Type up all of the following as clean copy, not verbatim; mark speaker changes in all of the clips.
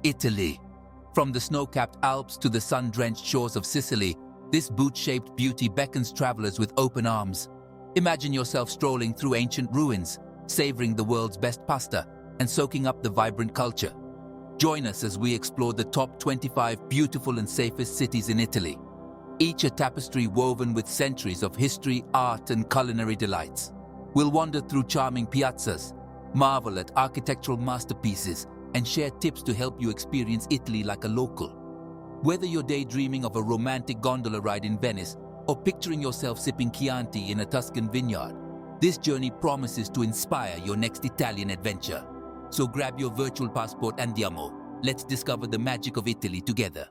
Speaker 1: Italy. From the snow-capped Alps to the sun-drenched shores of Sicily, this boot-shaped beauty beckons travelers with open arms. Imagine yourself strolling through ancient ruins, savoring the world's best pasta, and soaking up the vibrant culture. Join us as we explore the top 25 beautiful and safest cities in Italy, each a tapestry woven with centuries of history, art, and culinary delights. We'll wander through charming piazzas, marvel at architectural masterpieces, and share tips to help you experience Italy like a local. Whether you're daydreaming of a romantic gondola ride in Venice or picturing yourself sipping Chianti in a Tuscan vineyard, this journey promises to inspire your next Italian adventure. So grab your virtual passport and andiamo. Let's discover the magic of Italy together.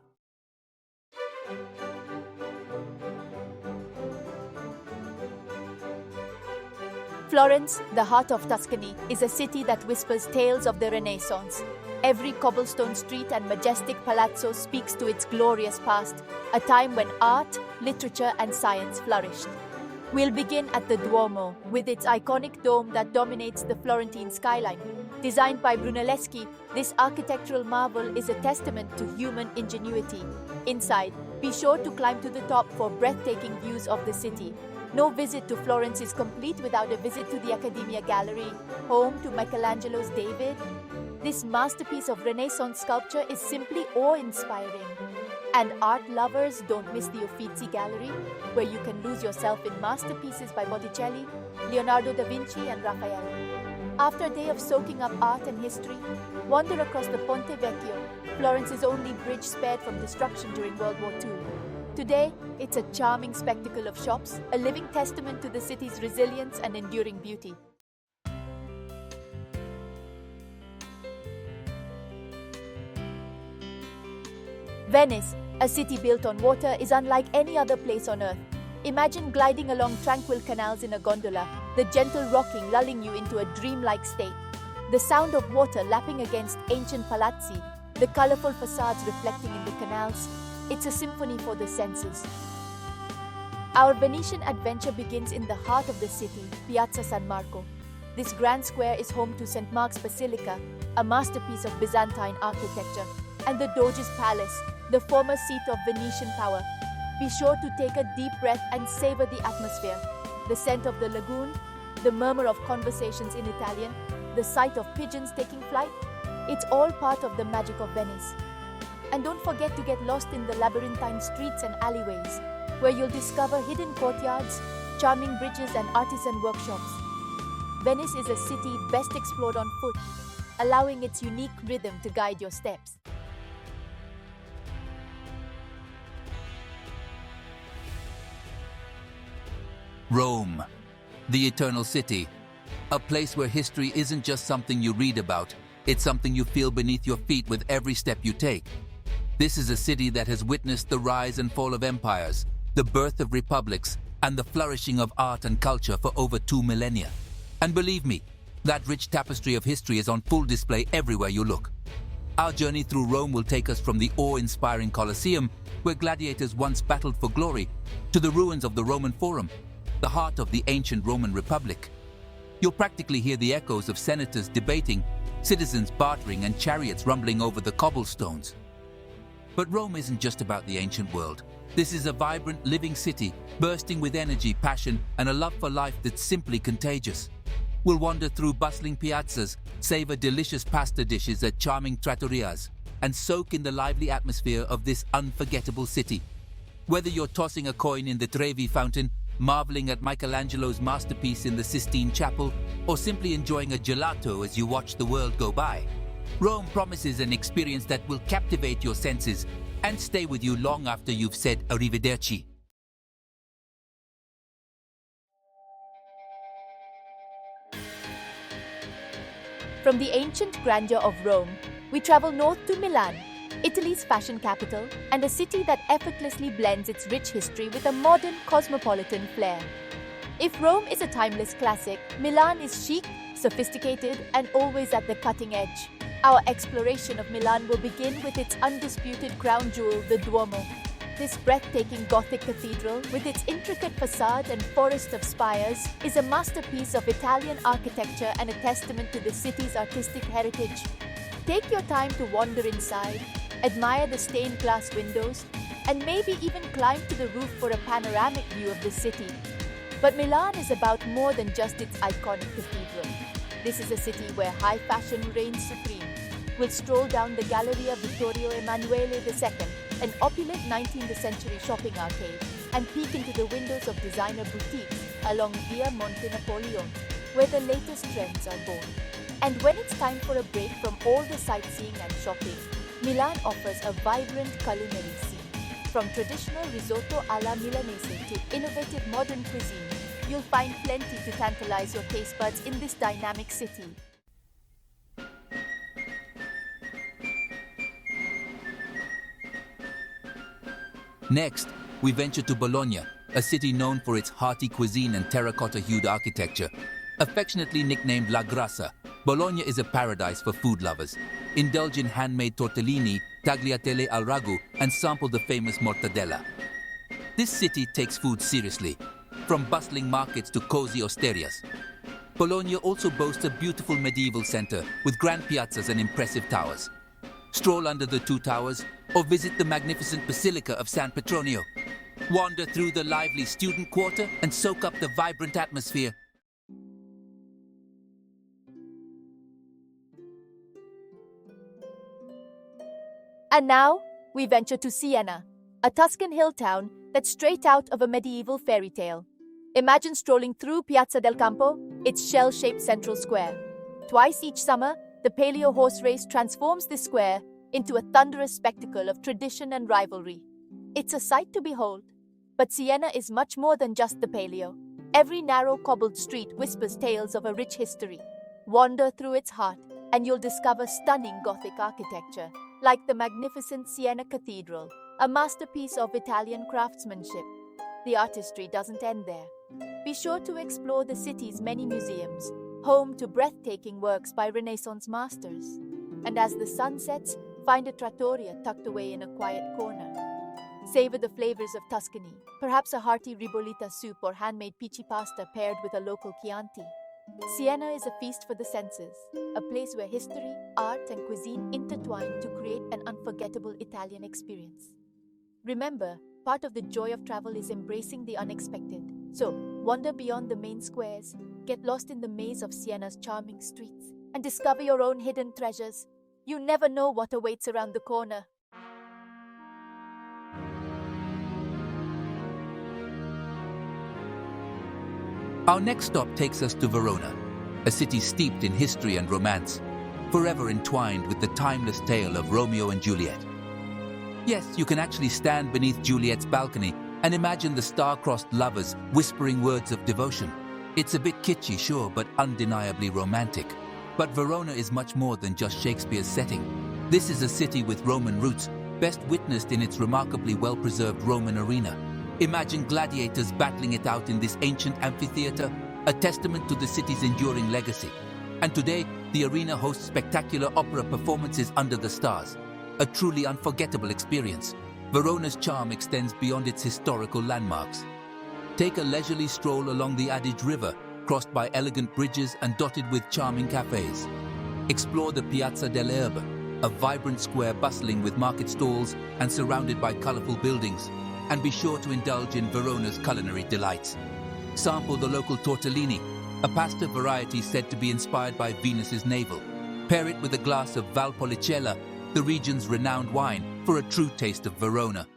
Speaker 2: Florence, the heart of Tuscany, is a city that whispers tales of the Renaissance. Every cobblestone street and majestic palazzo speaks to its glorious past, a time when art, literature, and science flourished. We'll begin at the Duomo, with its iconic dome that dominates the Florentine skyline. Designed by Brunelleschi, this architectural marvel is a testament to human ingenuity. Inside, be sure to climb to the top for breathtaking views of the city. No visit to Florence is complete without a visit to the Accademia Gallery, home to Michelangelo's David. This masterpiece of Renaissance sculpture is simply awe-inspiring. And art lovers, don't miss the Uffizi Gallery, where you can lose yourself in masterpieces by Botticelli, Leonardo da Vinci, and Raphael. After a day of soaking up art and history, wander across the Ponte Vecchio, Florence's only bridge spared from destruction during World War II. Today, it's a charming spectacle of shops, a living testament to the city's resilience and enduring beauty. Venice, a city built on water, is unlike any other place on earth. Imagine gliding along tranquil canals in a gondola, the gentle rocking lulling you into a dreamlike state. The sound of water lapping against ancient palazzi, the colorful facades reflecting in the canals, it's a symphony for the senses. Our Venetian adventure begins in the heart of the city, Piazza San Marco. This grand square is home to St. Mark's Basilica, a masterpiece of Byzantine architecture, and the Doge's Palace, the former seat of Venetian power. Be sure to take a deep breath and savor the atmosphere. The scent of the lagoon, the murmur of conversations in Italian, the sight of pigeons taking flight, it's all part of the magic of Venice. And don't forget to get lost in the labyrinthine streets and alleyways, where you'll discover hidden courtyards, charming bridges, and artisan workshops. Venice is a city best explored on foot, allowing its unique rhythm to guide your steps.
Speaker 1: Rome, the eternal city, a place where history isn't just something you read about, it's something you feel beneath your feet with every step you take. This is a city that has witnessed the rise and fall of empires, the birth of republics, and the flourishing of art and culture for over 2 millennia. And believe me, that rich tapestry of history is on full display everywhere you look. Our journey through Rome will take us from the awe-inspiring Colosseum, where gladiators once battled for glory, to the ruins of the Roman Forum, the heart of the ancient Roman Republic. You'll practically hear the echoes of senators debating, citizens bartering, and chariots rumbling over the cobblestones. But Rome isn't just about the ancient world. This is a vibrant, living city, bursting with energy, passion, and a love for life that's simply contagious. We'll wander through bustling piazzas, savor delicious pasta dishes at charming trattorias, and soak in the lively atmosphere of this unforgettable city. Whether you're tossing a coin in the Trevi fountain, marveling at Michelangelo's masterpiece in the Sistine Chapel, or simply enjoying a gelato as you watch the world go by, Rome promises an experience that will captivate your senses and stay with you long after you've said arrivederci.
Speaker 2: From the ancient grandeur of Rome, we travel north to Milan, Italy's fashion capital, and a city that effortlessly blends its rich history with a modern cosmopolitan flair. If Rome is a timeless classic, Milan is chic, sophisticated, and always at the cutting edge. Our exploration of Milan will begin with its undisputed crown jewel, the Duomo. This breathtaking Gothic cathedral, with its intricate facade and forest of spires, is a masterpiece of Italian architecture and a testament to the city's artistic heritage. Take your time to wander inside, admire the stained glass windows, and maybe even climb to the roof for a panoramic view of the city. But Milan is about more than just its iconic cathedral. This is a city where high fashion reigns supreme. We'll stroll down the Galleria Vittorio Emanuele II, an opulent 19th century shopping arcade, and peek into the windows of designer boutiques along Via Monte Napoleone, where the latest trends are born. And when it's time for a break from all the sightseeing and shopping, Milan offers a vibrant culinary scene. From traditional risotto alla Milanese to innovative modern cuisine, you'll find plenty to tantalize your taste buds in this dynamic city.
Speaker 1: Next, we venture to Bologna, a city known for its hearty cuisine and terracotta-hued architecture. Affectionately nicknamed La Grassa, Bologna is a paradise for food lovers. Indulge in handmade tortellini, tagliatelle al ragu, and sample the famous mortadella. This city takes food seriously, from bustling markets to cozy osterias. Bologna also boasts a beautiful medieval center with grand piazzas and impressive towers. Stroll under the two towers or visit the magnificent Basilica of San Petronio. Wander through the lively student quarter and soak up the vibrant atmosphere.
Speaker 2: And now, we venture to Siena, a Tuscan hill town that's straight out of a medieval fairy tale. Imagine strolling through Piazza del Campo, its shell-shaped central square. Twice each summer, the Palio horse race transforms this square into a thunderous spectacle of tradition and rivalry. It's a sight to behold. But Siena is much more than just the Palio. Every narrow cobbled street whispers tales of a rich history. Wander through its heart, and you'll discover stunning Gothic architecture, like the magnificent Siena Cathedral, a masterpiece of Italian craftsmanship. The artistry doesn't end there. Be sure to explore the city's many museums, home to breathtaking works by Renaissance masters. And as the sun sets, find a trattoria tucked away in a quiet corner. Savor the flavors of Tuscany, perhaps a hearty ribollita soup or handmade peachy pasta paired with a local Chianti. Siena is a feast for the senses, a place where history, art, and cuisine intertwine to create an unforgettable Italian experience. Remember, part of the joy of travel is embracing the unexpected. So, wander beyond the main squares, get lost in the maze of Siena's charming streets, and discover your own hidden treasures. You never know what awaits around the corner.
Speaker 1: Our next stop takes us to Verona, a city steeped in history and romance, forever entwined with the timeless tale of Romeo and Juliet. Yes, you can actually stand beneath Juliet's balcony and imagine the star-crossed lovers whispering words of devotion. It's a bit kitschy, sure, but undeniably romantic. But Verona is much more than just Shakespeare's setting. This is a city with Roman roots, best witnessed in its remarkably well-preserved Roman arena. Imagine gladiators battling it out in this ancient amphitheater, a testament to the city's enduring legacy. And today, the arena hosts spectacular opera performances under the stars, a truly unforgettable experience. Verona's charm extends beyond its historical landmarks. Take a leisurely stroll along the Adige River, crossed by elegant bridges and dotted with charming cafes. Explore the Piazza dell'Erbe, a vibrant square bustling with market stalls and surrounded by colorful buildings. And be sure to indulge in Verona's culinary delights. Sample the local tortellini, a pasta variety said to be inspired by Venus's navel. Pair it with a glass of Valpolicella, the region's renowned wine, for a true taste of Verona.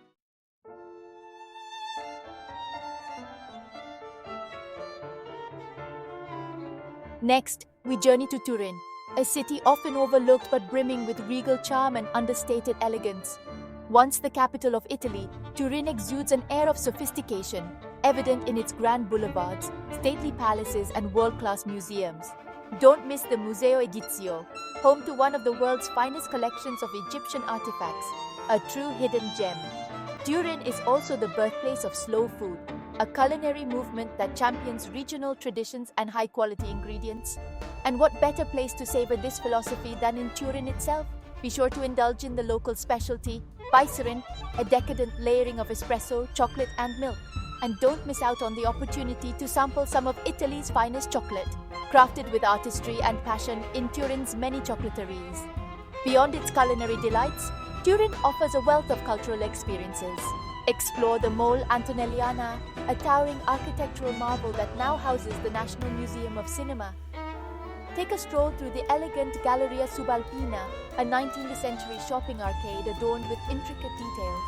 Speaker 2: Next, we journey to Turin, a city often overlooked but brimming with regal charm and understated elegance. Once the capital of Italy, Turin exudes an air of sophistication, evident in its grand boulevards, stately palaces, and world-class museums. Don't miss the Museo Egizio, home to one of the world's finest collections of Egyptian artifacts, a true hidden gem. Turin is also the birthplace of slow food, a culinary movement that champions regional traditions and high-quality ingredients. And what better place to savor this philosophy than in Turin itself? Be sure to indulge in the local specialty, Bicerin, a decadent layering of espresso, chocolate, and milk. And don't miss out on the opportunity to sample some of Italy's finest chocolate, crafted with artistry and passion in Turin's many chocolateries. Beyond its culinary delights, Turin offers a wealth of cultural experiences. Explore the Mole Antonelliana, a towering architectural marvel that now houses the National Museum of Cinema. Take a stroll through the elegant Galleria Subalpina, a 19th century shopping arcade adorned with intricate details.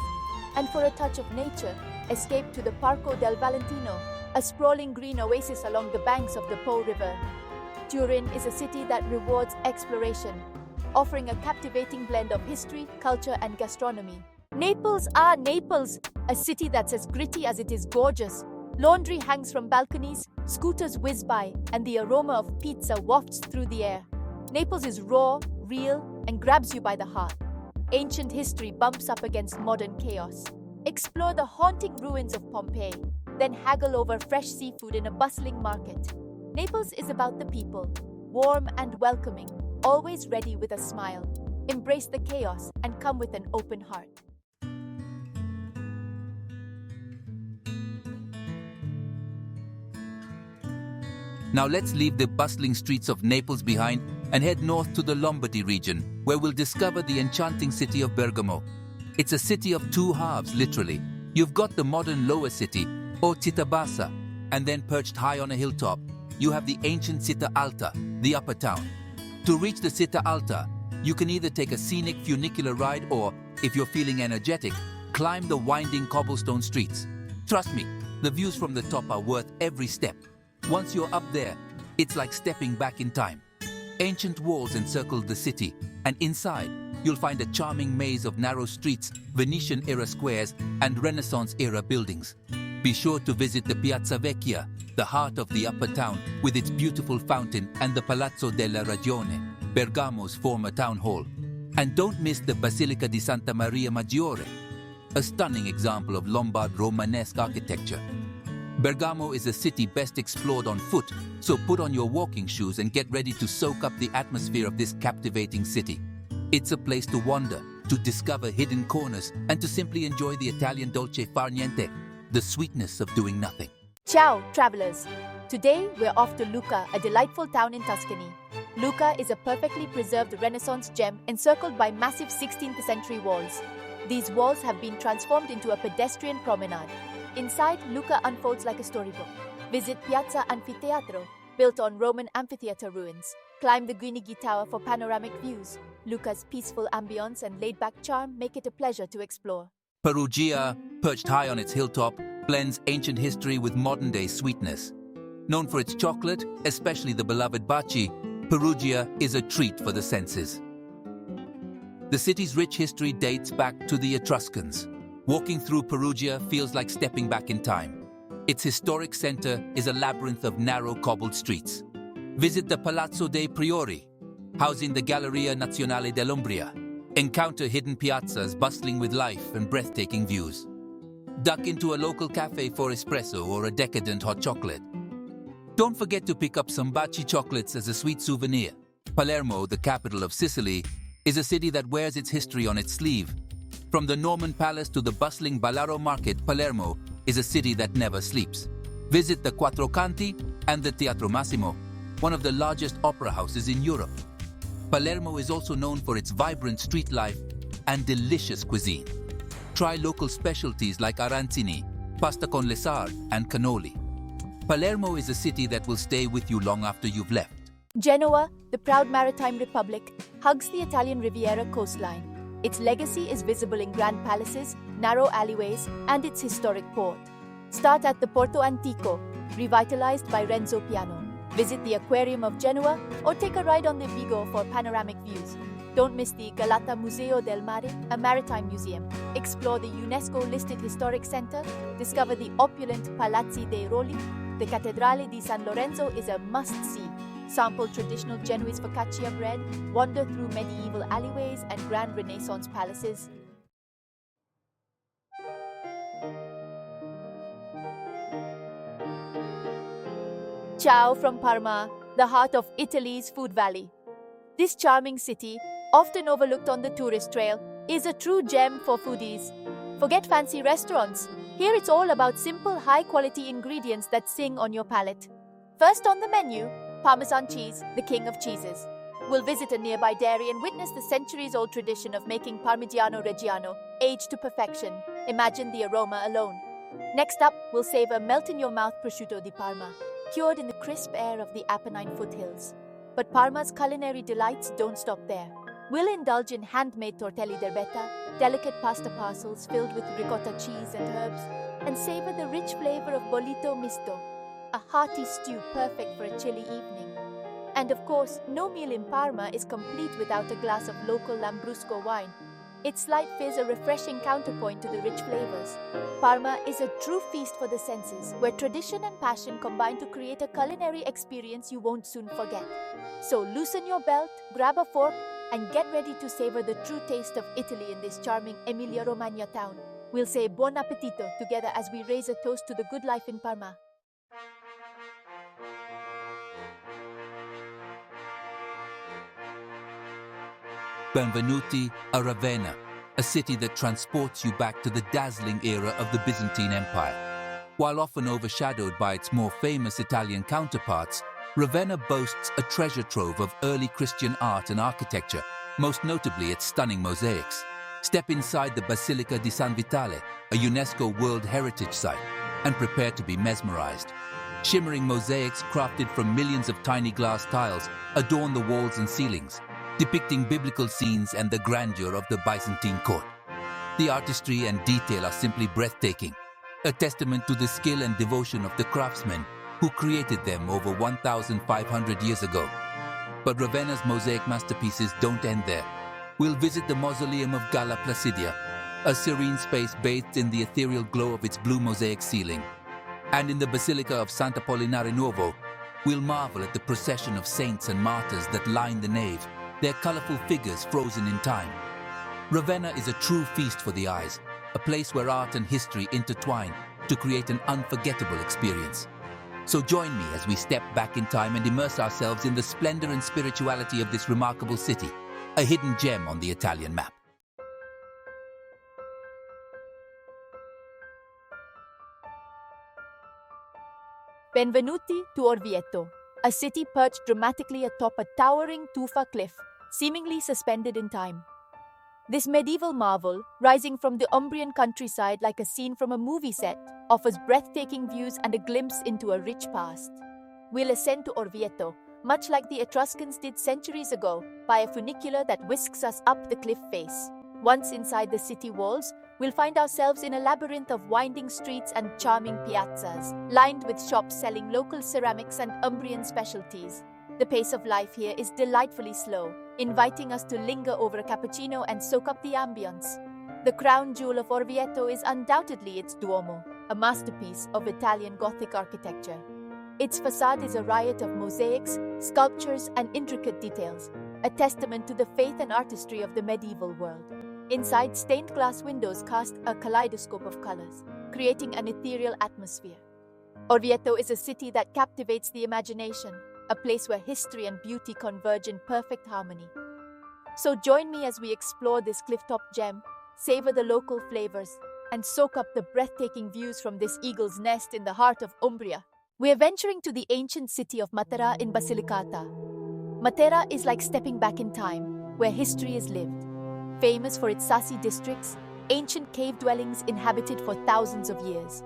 Speaker 2: And for a touch of nature, escape to the Parco del Valentino, a sprawling green oasis along the banks of the Po River. Turin is a city that rewards exploration, offering a captivating blend of history, culture, and gastronomy. Naples, Naples, a city that's as gritty as it is gorgeous. Laundry hangs from balconies, scooters whiz by, and the aroma of pizza wafts through the air. Naples is raw, real, and grabs you by the heart. Ancient history bumps up against modern chaos. Explore the haunting ruins of Pompeii, then haggle over fresh seafood in a bustling market. Naples is about the people, warm and welcoming, always ready with a smile. Embrace the chaos and come with an open heart.
Speaker 1: Now let's leave the bustling streets of Naples behind and head north to the Lombardy region, where we'll discover the enchanting city of Bergamo. It's a city of two halves, literally. You've got the modern lower city, or Città Bassa, and then perched high on a hilltop, you have the ancient Città Alta, the upper town. To reach the Città Alta, you can either take a scenic funicular ride or, if you're feeling energetic, climb the winding cobblestone streets. Trust me, the views from the top are worth every step. Once you're up there, it's like stepping back in time. Ancient walls encircle the city, and inside, you'll find a charming maze of narrow streets, Venetian-era squares, and Renaissance-era buildings. Be sure to visit the Piazza Vecchia, the heart of the upper town, with its beautiful fountain, and the Palazzo della Ragione, Bergamo's former town hall. And don't miss the Basilica di Santa Maria Maggiore, a stunning example of Lombard Romanesque architecture. Bergamo is a city best explored on foot, so put on your walking shoes and get ready to soak up the atmosphere of this captivating city. It's a place to wander, to discover hidden corners, and to simply enjoy the Italian dolce far niente, the sweetness of doing nothing.
Speaker 2: Ciao, travelers! Today, we're off to Lucca, a delightful town in Tuscany. Lucca is a perfectly preserved Renaissance gem encircled by massive 16th century walls. These walls have been transformed into a pedestrian promenade. Inside, Lucca unfolds like a storybook. Visit Piazza Anfiteatro, built on Roman amphitheater ruins. Climb the Guinighi Tower for panoramic views. Lucca's peaceful ambience and laid-back charm make it a pleasure to explore.
Speaker 1: Perugia, perched high on its hilltop, blends ancient history with modern-day sweetness. Known for its chocolate, especially the beloved baci, Perugia is a treat for the senses. The city's rich history dates back to the Etruscans. Walking through Perugia feels like stepping back in time. Its historic center is a labyrinth of narrow cobbled streets. Visit the Palazzo dei Priori, housing the Galleria Nazionale dell'Umbria. Encounter hidden piazzas bustling with life and breathtaking views. Duck into a local cafe for espresso or a decadent hot chocolate. Don't forget to pick up some baci chocolates as a sweet souvenir. Palermo, the capital of Sicily, is a city that wears its history on its sleeve. From the Norman Palace to the bustling Ballaro Market, Palermo is a city that never sleeps. Visit the Quattro Canti and the Teatro Massimo, one of the largest opera houses in Europe. Palermo is also known for its vibrant street life and delicious cuisine. Try local specialties like arancini, pasta con le sarde, and cannoli. Palermo is a city that will stay with you long after you've left.
Speaker 2: Genoa, the proud maritime republic, hugs the Italian Riviera coastline. Its legacy is visible in grand palaces, narrow alleyways, and its historic port. Start at the Porto Antico, revitalized by Renzo Piano. Visit the Aquarium of Genoa or take a ride on the Vigo for panoramic views. Don't miss the Galata Museo del Mare, a maritime museum. Explore the UNESCO-listed historic center, discover the opulent Palazzi dei Rolli. The Cattedrale di San Lorenzo is a must-see. Sample traditional Genoese focaccia bread, wander through medieval alleyways and grand Renaissance palaces. Ciao from Parma, the heart of Italy's food valley. This charming city, often overlooked on the tourist trail, is a true gem for foodies. Forget fancy restaurants. Here it's all about simple, high-quality ingredients that sing on your palate. First on the menu, Parmesan cheese, the king of cheeses. We'll visit a nearby dairy and witness the centuries-old tradition of making Parmigiano Reggiano, aged to perfection. Imagine the aroma alone. Next up, we'll savor melt-in-your-mouth prosciutto di Parma, cured in the crisp air of the Apennine foothills. But Parma's culinary delights don't stop there. We'll indulge in handmade tortelli d'erbetta, delicate pasta parcels filled with ricotta cheese and herbs, and savor the rich flavor of bollito misto, a hearty stew perfect for a chilly evening. And of course, no meal in Parma is complete without a glass of local Lambrusco wine. Its slight fizz a refreshing counterpoint to the rich flavors. Parma is a true feast for the senses, where tradition and passion combine to create a culinary experience you won't soon forget. So loosen your belt, grab a fork, and get ready to savor the true taste of Italy in this charming Emilia-Romagna town. We'll say buon appetito together as we raise a toast to the good life in Parma.
Speaker 1: Benvenuti a Ravenna, a city that transports you back to the dazzling era of the Byzantine Empire. While often overshadowed by its more famous Italian counterparts, Ravenna boasts a treasure trove of early Christian art and architecture, most notably its stunning mosaics. Step inside the Basilica di San Vitale, a UNESCO World Heritage Site, and prepare to be mesmerized. Shimmering mosaics crafted from millions of tiny glass tiles adorn the walls and ceilings, depicting biblical scenes and the grandeur of the Byzantine court. The artistry and detail are simply breathtaking, a testament to the skill and devotion of the craftsmen who created them over 1,500 years ago. But Ravenna's mosaic masterpieces don't end there. We'll visit the Mausoleum of Galla Placidia, a serene space bathed in the ethereal glow of its blue mosaic ceiling. And in the Basilica of Sant'Apollinare Nuovo, we'll marvel at the procession of saints and martyrs that line the nave, their colorful figures frozen in time. Ravenna is a true feast for the eyes, a place where art and history intertwine to create an unforgettable experience. So join me as we step back in time and immerse ourselves in the splendor and spirituality of this remarkable city, a hidden gem on the Italian map.
Speaker 2: Benvenuti to Orvieto, a city perched dramatically atop a towering tufa cliff, seemingly suspended in time. This medieval marvel, rising from the Umbrian countryside like a scene from a movie set, offers breathtaking views and a glimpse into a rich past. We'll ascend to Orvieto, much like the Etruscans did centuries ago, by a funicular that whisks us up the cliff face. Once inside the city walls, we'll find ourselves in a labyrinth of winding streets and charming piazzas, lined with shops selling local ceramics and Umbrian specialties. The pace of life here is delightfully slow, inviting us to linger over a cappuccino and soak up the ambience. The crown jewel of Orvieto is undoubtedly its Duomo, a masterpiece of Italian Gothic architecture. Its facade is a riot of mosaics, sculptures, and intricate details, a testament to the faith and artistry of the medieval world. Inside, stained glass windows cast a kaleidoscope of colors, creating an ethereal atmosphere. Orvieto is a city that captivates the imagination, a place where history and beauty converge in perfect harmony. So join me as we explore this clifftop gem, savor the local flavors, and soak up the breathtaking views from this eagle's nest in the heart of Umbria. We are venturing to the ancient city of Matera in Basilicata. Matera is like stepping back in time, where history is lived. Famous for its Sassi districts, ancient cave dwellings inhabited for thousands of years.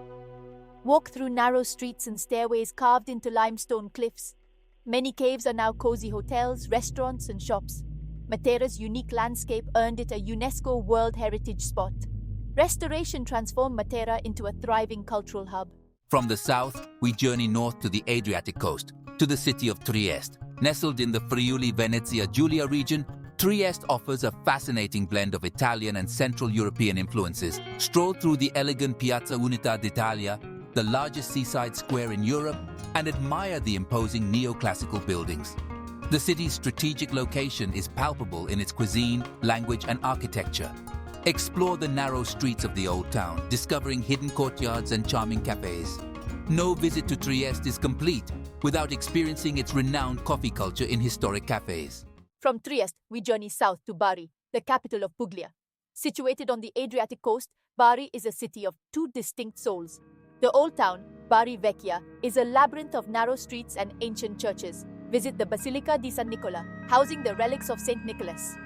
Speaker 2: Walk through narrow streets and stairways carved into limestone cliffs. Many caves are now cozy hotels, restaurants, and shops. Matera's unique landscape earned it a UNESCO World Heritage spot. Restoration transformed Matera into a thriving cultural hub.
Speaker 1: From the south, we journey north to the Adriatic coast, to the city of Trieste. Nestled in the Friuli-Venezia Giulia region, Trieste offers a fascinating blend of Italian and Central European influences. Stroll through the elegant Piazza Unità d'Italia, the largest seaside square in Europe, and admire the imposing neoclassical buildings. The city's strategic location is palpable in its cuisine, language, and architecture. Explore the narrow streets of the old town, discovering hidden courtyards and charming cafes. No visit to Trieste is complete without experiencing its renowned coffee culture in historic cafes.
Speaker 2: From Trieste, we journey south to Bari, the capital of Puglia. Situated on the Adriatic coast, Bari is a city of two distinct souls. The old town, Bari Vecchia, is a labyrinth of narrow streets and ancient churches, Visit the Basilica di San Nicola, housing the relics of St. Nicholas.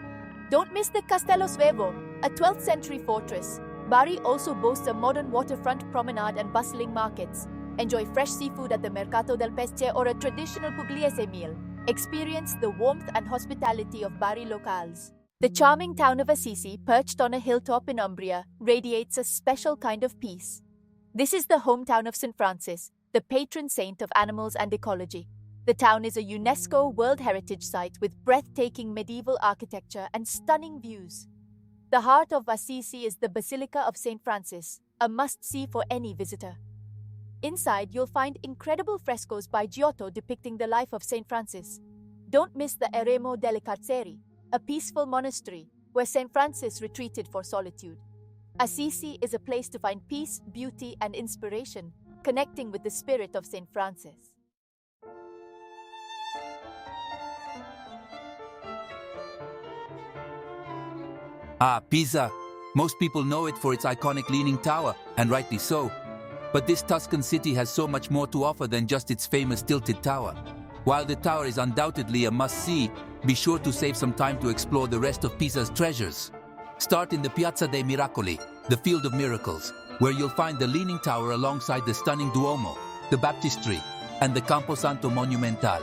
Speaker 2: Don't miss the Castello Svevo, a 12th century fortress. Bari also boasts a modern waterfront promenade and bustling markets. Enjoy fresh seafood at the Mercato del Pesce or a traditional pugliese meal. Experience the warmth and hospitality of Bari locals. The charming town of Assisi, perched on a hilltop in Umbria, radiates a special kind of peace. This is the hometown of St. Francis, the patron saint of animals and ecology. The town is a UNESCO World Heritage Site with breathtaking medieval architecture and stunning views. The heart of Assisi is the Basilica of St. Francis, a must-see for any visitor. Inside, you'll find incredible frescoes by Giotto depicting the life of St. Francis. Don't miss the Eremo delle Carceri, a peaceful monastery where St. Francis retreated for solitude. Assisi is a place to find peace, beauty, and inspiration, connecting with the spirit of St. Francis.
Speaker 1: Pisa. Most people know it for its iconic Leaning Tower, and rightly so. But this Tuscan city has so much more to offer than just its famous tilted tower. While the tower is undoubtedly a must-see, be sure to save some time to explore the rest of Pisa's treasures. Start in the Piazza dei Miracoli, the Field of Miracles, where you'll find the Leaning Tower alongside the stunning Duomo, the Baptistery, and the Camposanto Monumental.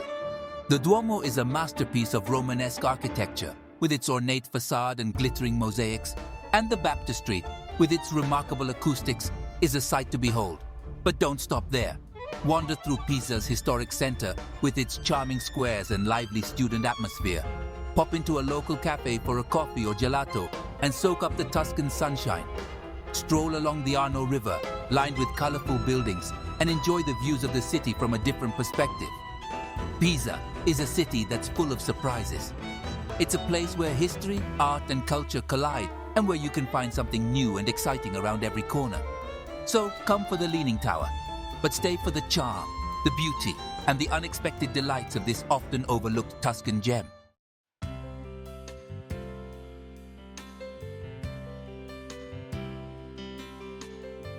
Speaker 1: The Duomo is a masterpiece of Romanesque architecture, with its ornate facade and glittering mosaics, and the Baptistery, with its remarkable acoustics, is a sight to behold. But don't stop there. Wander through Pisa's historic center with its charming squares and lively student atmosphere. Pop into a local cafe for a coffee or gelato and soak up the Tuscan sunshine. Stroll along the Arno River, lined with colorful buildings, and enjoy the views of the city from a different perspective. Pisa is a city that's full of surprises. It's a place where history, art, and culture collide, and where you can find something new and exciting around every corner. So come for the Leaning Tower, but stay for the charm, the beauty, and the unexpected delights of this often overlooked Tuscan gem.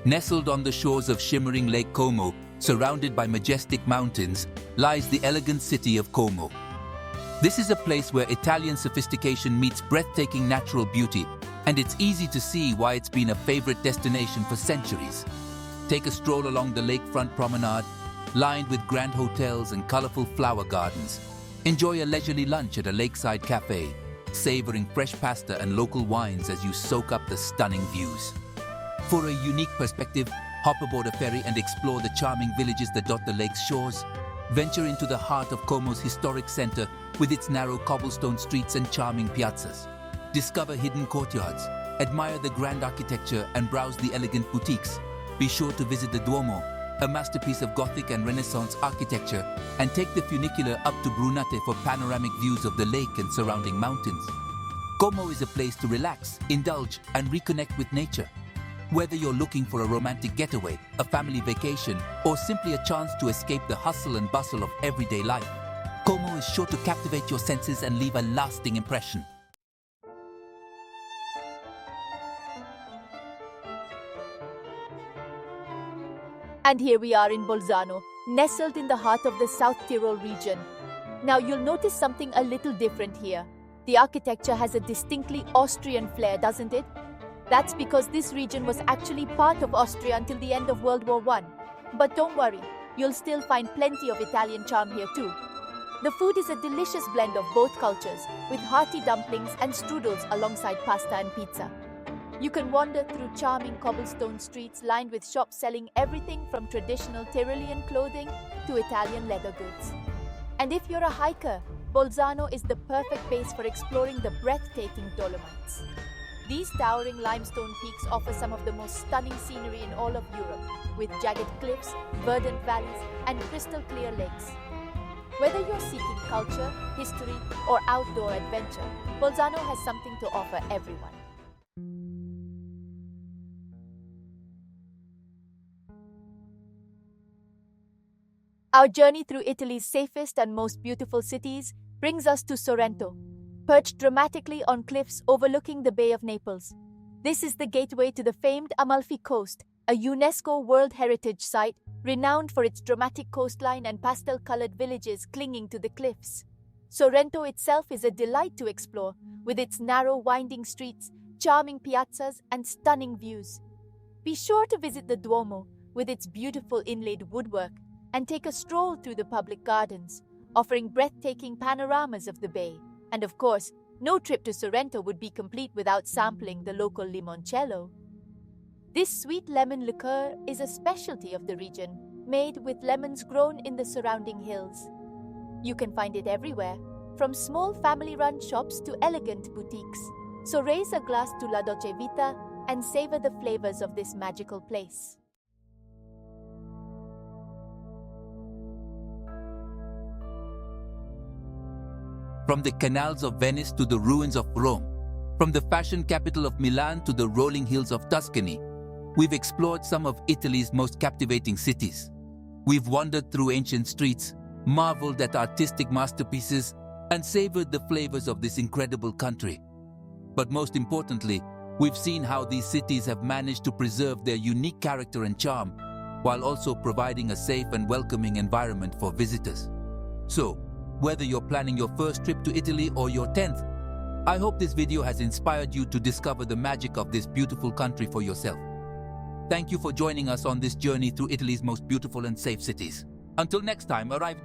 Speaker 1: Nestled on the shores of shimmering Lake Como, surrounded by majestic mountains, lies the elegant city of Como. This is a place where Italian sophistication meets breathtaking natural beauty, and it's easy to see why it's been a favorite destination for centuries. Take a stroll along the lakefront promenade, lined with grand hotels and colorful flower gardens. Enjoy a leisurely lunch at a lakeside cafe, savoring fresh pasta and local wines as you soak up the stunning views. For a unique perspective, hop aboard a ferry and explore the charming villages that dot the lake's shores. Venture into the heart of Como's historic center with its narrow cobblestone streets and charming piazzas. Discover hidden courtyards, admire the grand architecture, and browse the elegant boutiques. Be sure to visit the Duomo, a masterpiece of Gothic and Renaissance architecture, and take the funicular up to Brunate for panoramic views of the lake and surrounding mountains. Como is a place to relax, indulge, and reconnect with nature. Whether you're looking for a romantic getaway, a family vacation, or simply a chance to escape the hustle and bustle of everyday life, Como is sure to captivate your senses and leave a lasting impression.
Speaker 2: And here we are in Bolzano, nestled in the heart of the South Tyrol region. Now you'll notice something a little different here. The architecture has a distinctly Austrian flair, doesn't it? That's because this region was actually part of Austria until the end of World War I. But don't worry, you'll still find plenty of Italian charm here too. The food is a delicious blend of both cultures, with hearty dumplings and strudels alongside pasta and pizza. You can wander through charming cobblestone streets lined with shops selling everything from traditional Tyrolean clothing to Italian leather goods. And if you're a hiker, Bolzano is the perfect base for exploring the breathtaking Dolomites. These towering limestone peaks offer some of the most stunning scenery in all of Europe, with jagged cliffs, verdant valleys, and crystal-clear lakes. Whether you're seeking culture, history, or outdoor adventure, Bolzano has something to offer everyone. Our journey through Italy's safest and most beautiful cities brings us to Sorrento, perched dramatically on cliffs overlooking the Bay of Naples. This is the gateway to the famed Amalfi Coast, a UNESCO World Heritage Site renowned for its dramatic coastline and pastel-colored villages clinging to the cliffs. Sorrento itself is a delight to explore, with its narrow, winding streets, charming piazzas, and stunning views. Be sure to visit the Duomo, with its beautiful inlaid woodwork, and take a stroll through the public gardens, offering breathtaking panoramas of the bay. And of course, no trip to Sorrento would be complete without sampling the local limoncello. This sweet lemon liqueur is a specialty of the region, made with lemons grown in the surrounding hills. You can find it everywhere, from small family-run shops to elegant boutiques. So raise a glass to La Dolce Vita and savor the flavors of this magical place.
Speaker 1: From the canals of Venice to the ruins of Rome, from the fashion capital of Milan to the rolling hills of Tuscany, we've explored some of Italy's most captivating cities. We've wandered through ancient streets, marveled at artistic masterpieces, and savored the flavors of this incredible country. But most importantly, we've seen how these cities have managed to preserve their unique character and charm, while also providing a safe and welcoming environment for visitors. So, whether you're planning your first trip to Italy or your 10th, I hope this video has inspired you to discover the magic of this beautiful country for yourself. Thank you for joining us on this journey through Italy's most beautiful and safe cities. Until next time, arrivederci.